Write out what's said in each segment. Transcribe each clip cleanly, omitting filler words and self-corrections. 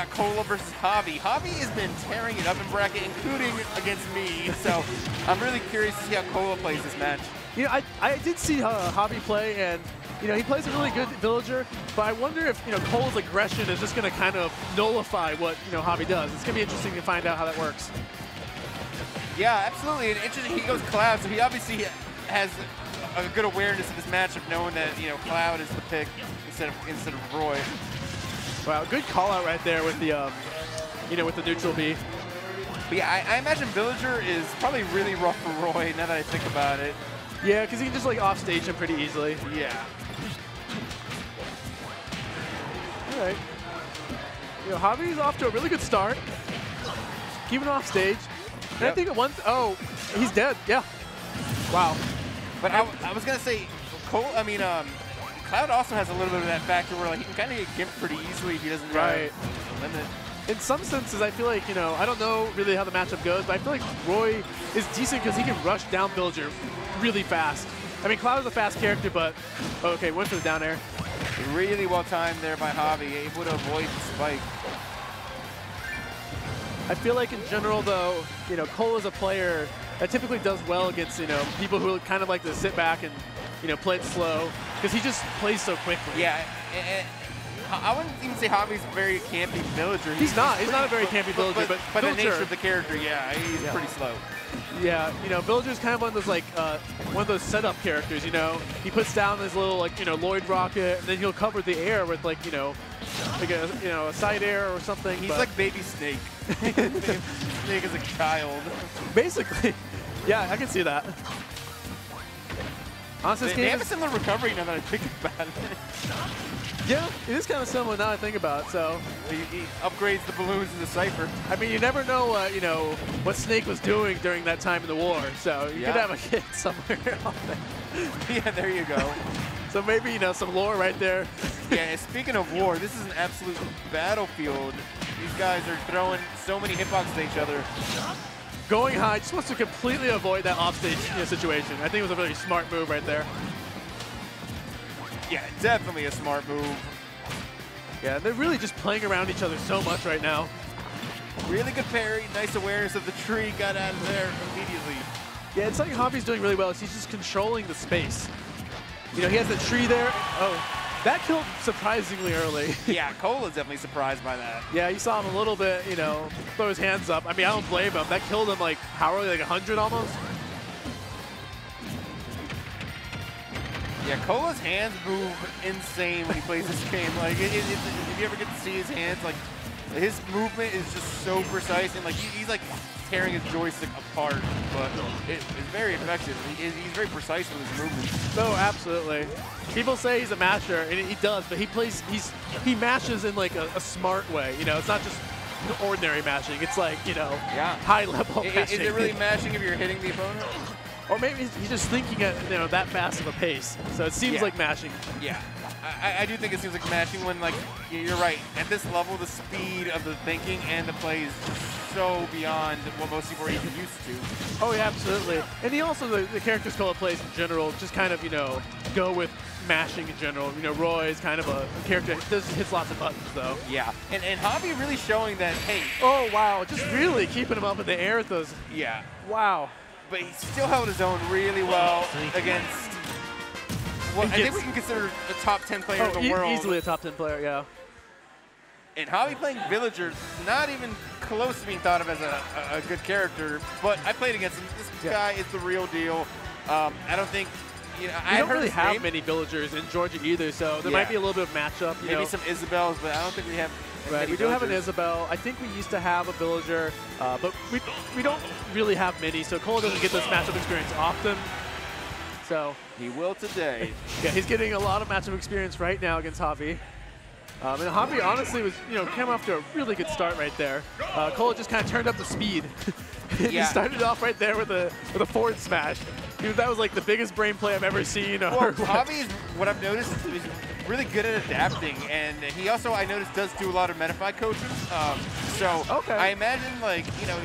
got Kola versus JAVI. JAVI has been tearing it up in bracket, including against me. So I'm really curious to see how Kola plays this match. You know, I did see JAVI play, and you know, he plays a really good villager, but I wonder if, you know, Cola's aggression is just going to kind of nullify what, you know, JAVI does. It's going to be interesting to find out how that works. Yeah, absolutely. And interesting, he goes Cloud, so he obviously has a good awareness of this matchup, knowing that, you know, Cloud is the pick instead of Roy. Wow, good call out right there with the, you know, with the neutral B. But yeah, I imagine Villager is probably really rough for Roy now that I think about it. Yeah, because he can just like offstage him pretty easily. Yeah. All right. You know, JAVI's off to a really good start. Keeping off stage. And I think oh, he's dead. Yeah. Wow. But I was gonna say, Cloud also has a little bit of that factor where like he can kind of get gimped pretty easily if he doesn't limit. In some senses, I feel like, you know, I don't know really how the matchup goes, but I feel like Roy is decent because he can rush down Villager really fast. I mean, Cloud is a fast character, but okay, went for the down air. Really well timed there by JAVI, able to avoid the spike. I feel like in general, though, you know, Kola's a player that typically does well against, you know, people who kind of like to sit back and, you know, play it slow because he just plays so quickly. Yeah, and I wouldn't even say JAVI's a very campy villager. He's not a very campy villager, but by the nature of the character, yeah, he's pretty slow. Yeah, you know, Villager's kind of one of those, like, one of those setup characters, you know. He puts down his little, like, you know, Lloyd rocket, and then he'll cover the air with, like, you know, a side air or something. He's like Baby Snake. Snake is a child. Basically. Yeah, I can see that. Honestly, they have a similar recovery now that I think about it. Yeah, it is kind of similar now I think about it, so. He upgrades the balloons in the Cypher. I mean, you never know, you know, what Snake was doing during that time in the war, so you could have a hit somewhere on there. Yeah, there you go. So maybe, you know, some lore right there. Yeah, speaking of war, this is an absolute battlefield. These guys are throwing so many hitboxes at each other. Going high, just wants to completely avoid that offstage situation. I think it was a really smart move right there. Yeah, definitely a smart move. Yeah, they're really just playing around each other so much right now. Really good parry, nice awareness of the tree, got out of there immediately. Yeah, it's like JAVI's doing really well. He's just controlling the space. You know, he has the tree there. Oh, that killed surprisingly early. Yeah, Kola's definitely surprised by that. Yeah, you saw him a little bit, you know, throw his hands up. I mean, I don't blame him. That killed him like, how early, like 100 almost? Yeah, Kola's hands move insane when he plays this game. Like, if you ever get to see his hands, like, his movement is just so precise, and like he's like tearing his joystick apart, but it's very effective. He's very precise with his movements. No, absolutely. People say he's a masher, and he does, but he mashes in like a smart way. You know, it's not just ordinary mashing. It's like, you know, high level mashing. Is it really mashing if you're hitting the opponent? Or maybe he's just thinking at, you know, that fast of a pace. So it seems like mashing. Yeah, I do think it seems like mashing when, like, you're right. At this level, the speed of the thinking and the play is so beyond what most people are even used to. Oh, yeah, absolutely. And he also, the characters Kola plays in general, just kind of, you know, go with mashing in general. You know, Roy is kind of a character that hits lots of buttons, though. Yeah, and JAVI really showing that, hey. Oh, wow, just really keeping him up in the air with those. Yeah. Wow. But he still held his own really well against, well, I think we can consider a top 10 player in the world. Easily a top 10 player, yeah. And JAVI playing Villager, not even close to being thought of as a good character, but I played against him. This guy is the real deal. I don't think, you know, I don't really have many Villagers in Georgia either, so there might be a little bit of matchup. Maybe some Isabels, but I don't think we have. Right, we do have an Isabel. I think we used to have a Villager, but we don't really have many, so Kola doesn't get this matchup experience often. So he will today. Yeah, he's getting a lot of matchup experience right now against JAVI. And JAVI honestly was, you know, came off to a really good start right there. Kola just kind of turned up the speed. He started off right there with a forward smash. Dude, that was like the biggest brain play I've ever seen. Well, JAVI is, what I've noticed, is really good at adapting, and he also, I noticed, does do a lot of Metafy coaching. So I imagine, like, you know,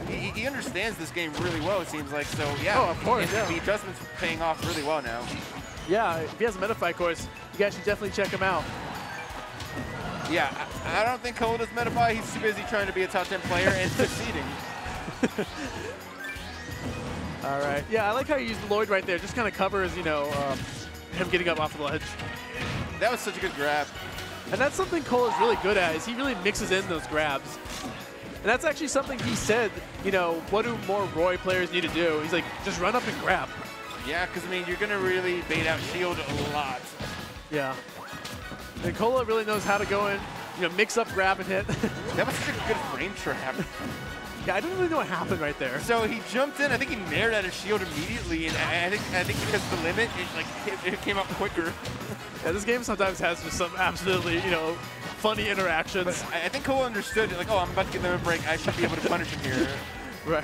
he understands this game really well, it seems like. So yeah, of course, the adjustments are paying off really well now. Yeah, if he has a Metafy course, you guys should definitely check him out. Yeah. I don't think Kola does Metapie. He's too busy trying to be a top 10 player and succeeding. All right. Yeah, I like how you used Lloyd right there. Just kind of covers, you know, him getting up off the ledge. That was such a good grab. And that's something Cola's really good at, is he really mixes in those grabs. And that's actually something he said, you know, what do more Roy players need to do? He's like, just run up and grab. Yeah, because, I mean, you're going to really bait out shield a lot. Yeah. And Kola really knows how to go in, you know, mix up grab and hit. That was such a good frame trap. Yeah, I don't really know what happened right there. So he jumped in. I think he nared at his shield immediately, and I think because of the limit, it came out quicker. Yeah, this game sometimes has just some absolutely, you know, funny interactions. But I think Kola understood, like, oh, I'm about to get limit break. I should be able to punish him here. Right.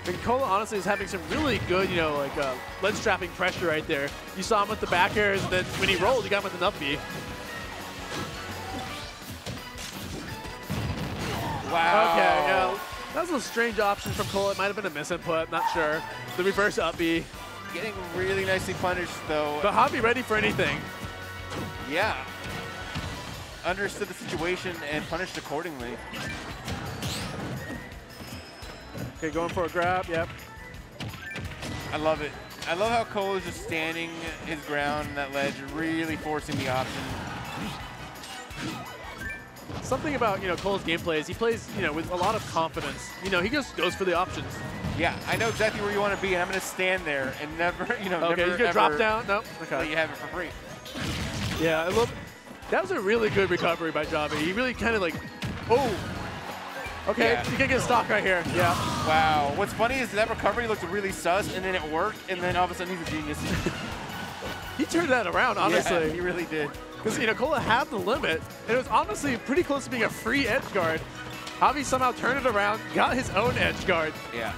And Kola honestly is having some really good, you know, like ledge trapping pressure right there. You saw him with the back airs, and then when he rolled, you got him with an up B. Wow. Okay, yeah. That was a strange option from Kola. It might have been a misinput, not sure. The reverse up B. Getting really nicely punished, though. But Javi ready for anything. Yeah. Understood the situation and punished accordingly. Okay, going for a grab, yep. I love it. I love how Cole is just standing his ground on that ledge, really forcing the option. Something about, you know, Cole's gameplay is he plays, you know, with a lot of confidence. You know, he just goes for the options. Yeah, I know exactly where you want to be, and I'm going to stand there and never, you know, okay, never, he's going to drop down. Nope. Okay. Let you have it for free. Yeah, I love. That was a really good recovery by JAVI. He really kind of like, oh. Okay, yeah. You can get a stock right here. Yeah. Wow. What's funny is that recovery looked really sus, and then it worked, and then all of a sudden he's a genius. He turned that around, honestly. Yeah, he really did. Because, you know, Kola had the limit, and it was honestly pretty close to being a free edge guard. Javi somehow turned it around, got his own edge guard. Yeah.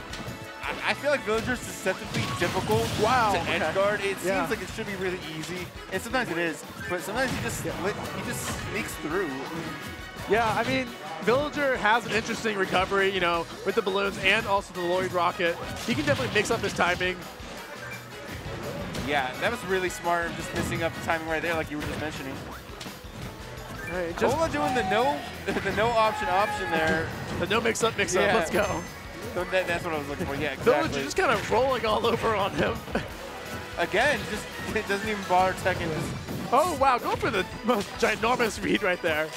I feel like Villager's deceptively difficult wow, to edge guard. It yeah. seems like it should be really easy, and sometimes it is, but sometimes he just sneaks through. Yeah, I mean, Villager has an interesting recovery, you know, with the balloons and also the Lloyd rocket. He can definitely mix up his timing. Yeah, that was really smart, just missing up the timing right there, like you were just mentioning. Right, Kola doing the no option there. The no mix up. Yeah. Let's go. So that's what I was looking for. Yeah, exactly. Villager just kind of rolling all over on him. Again, just it doesn't even bother teching. Oh wow, going for the most ginormous read right there.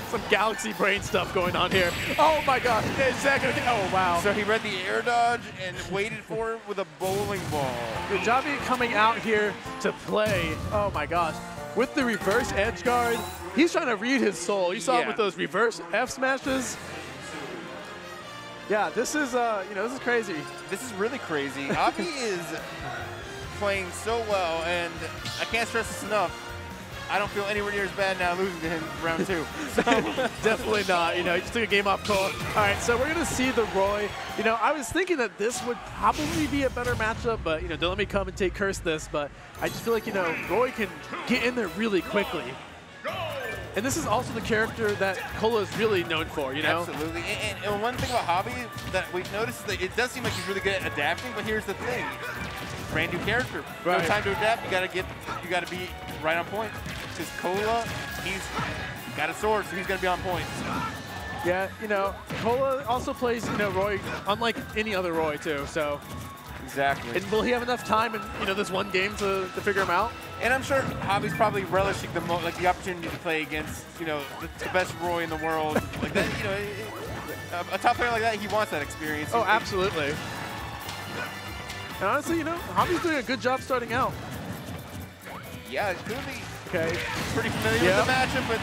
Some galaxy brain stuff going on here. Oh my gosh, is that gonna get, oh wow. So he read the air dodge and waited for it with a bowling ball. JAVI coming out here to play, oh my gosh. With the reverse edge guard, he's trying to read his soul. You saw it with those reverse F smashes. Yeah, this is, you know, this is crazy. This is really crazy. JAVI is playing so well, and I can't stress this enough. I don't feel anywhere near as bad now losing to him round 2. So. Definitely not. You know, he just took a game off Kola. All right, so we're going to see the Roy. You know, I was thinking that this would probably be a better matchup, but, you know, don't let me come and take curse this, but I just feel like, you know, Roy can get in there really quickly. And this is also the character that Kola is really known for, you know? Absolutely. And one thing about JAVI that we've noticed is that it does seem like he's really good at adapting, but here's the thing. Brand new character. Right. No time to adapt. You gotta be right on point. Because Kola, he's got a sword, so he's gonna be on point. Yeah, you know, Kola also plays, you know, Roy unlike any other Roy too, so. Exactly. And will he have enough time in, you know, this one game to figure him out? And I'm sure JAVI's probably relishing the opportunity to play against, you know, the best Roy in the world. Like that, you know, a top player like that, he wants that experience. Oh, absolutely. And honestly, you know, JAVI's doing a good job starting out. Yeah, clearly okay. Pretty familiar with the matchup, but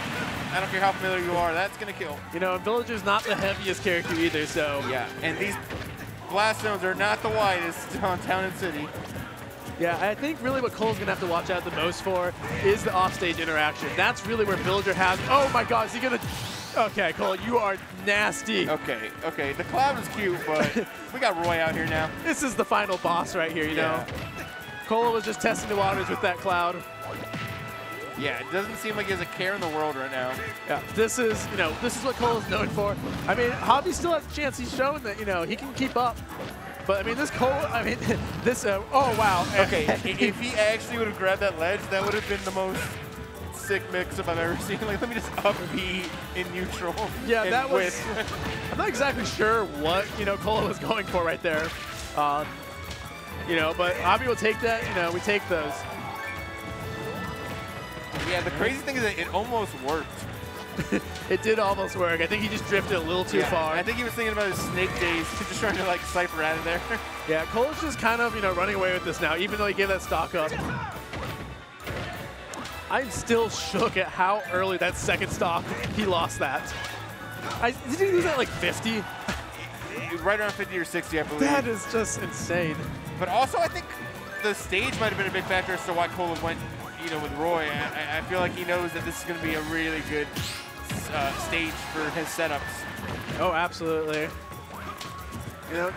I don't care how familiar you are, that's going to kill. You know, and Villager's not the heaviest character either, so. Yeah, and these blast zones are not the widest on Town and City. Yeah, I think really what Cole's going to have to watch out the most for is the offstage interaction. That's really where Villager has, oh my god, is he going to, okay, Cole, you are nasty. Okay, okay, the cloud is cute, but we got Roy out here now. This is the final boss right here, you know. Kola was just testing the waters with that cloud. Yeah, it doesn't seem like he has a care in the world right now. Yeah, this is, you know, this is what Cola's known for. I mean, JAVI still has a chance. He's shown that, you know, he can keep up. But, I mean, this Kola, I mean, this, oh, wow. Okay, if he actually would have grabbed that ledge, that would have been the most sick mix-up I've ever seen. Like, let me just up B in neutral. Yeah, and that was. I'm not exactly sure what Kola was going for right there. But JAVI will take that. We take those. Yeah, the crazy thing is that it almost worked. It did almost work. I think he just drifted a little too far. I think he was thinking about his snake days, just trying to like cipher out of there. Yeah, Cola's just kind of running away with this now, even though he gave that stock up. I'm still shook at how early that second stock he lost that. Did he lose that like 50? Right around 50 or 60, I believe. That is just insane. But also, I think the stage might have been a big factor as to why Kola went, with Roy. I feel like he knows that this is going to be a really good stage for his setups. Oh, absolutely. And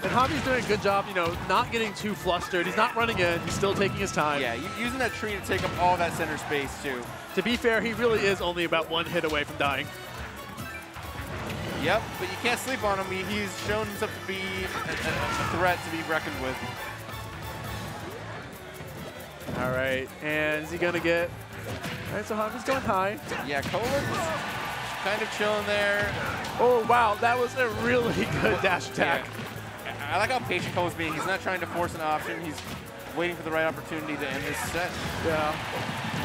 JAVI's doing a good job, not getting too flustered. He's not running in. He's still taking his time. Yeah, using that tree to take up all that center space, too. To be fair, he really is only about one hit away from dying. Yep, but you can't sleep on him. He's shown himself to be a threat to be reckoned with. All right, and is he going to get... All right, so JAVI's going high. Yeah, Kola's kind of chilling there. Oh, wow, that was a really good dash attack. Yeah. I like how patient Kola's being. He's not trying to force an option. He's waiting for the right opportunity to end this set. Yeah.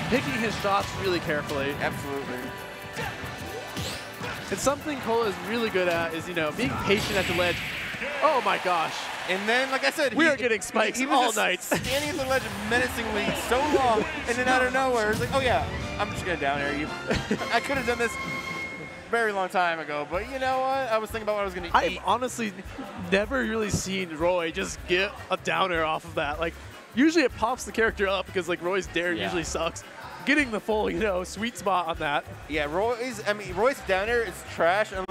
Picking his shots really carefully. Absolutely. It's something Kola is really good at is, being patient at the ledge. Oh my gosh. And then, like I said, we are getting spikes he was all just night. standing at the ledge menacingly so long, and then out of nowhere, it's like, oh yeah, I'm just gonna down air you. I could have done this a very long time ago, but you know what? I was thinking about what I was gonna eat. I've honestly never really seen Roy just get a down air off of that. Like, usually it pops the character up because like Roy's dare usually sucks. Getting the full, sweet spot on that. Yeah, Roy's down air is trash unless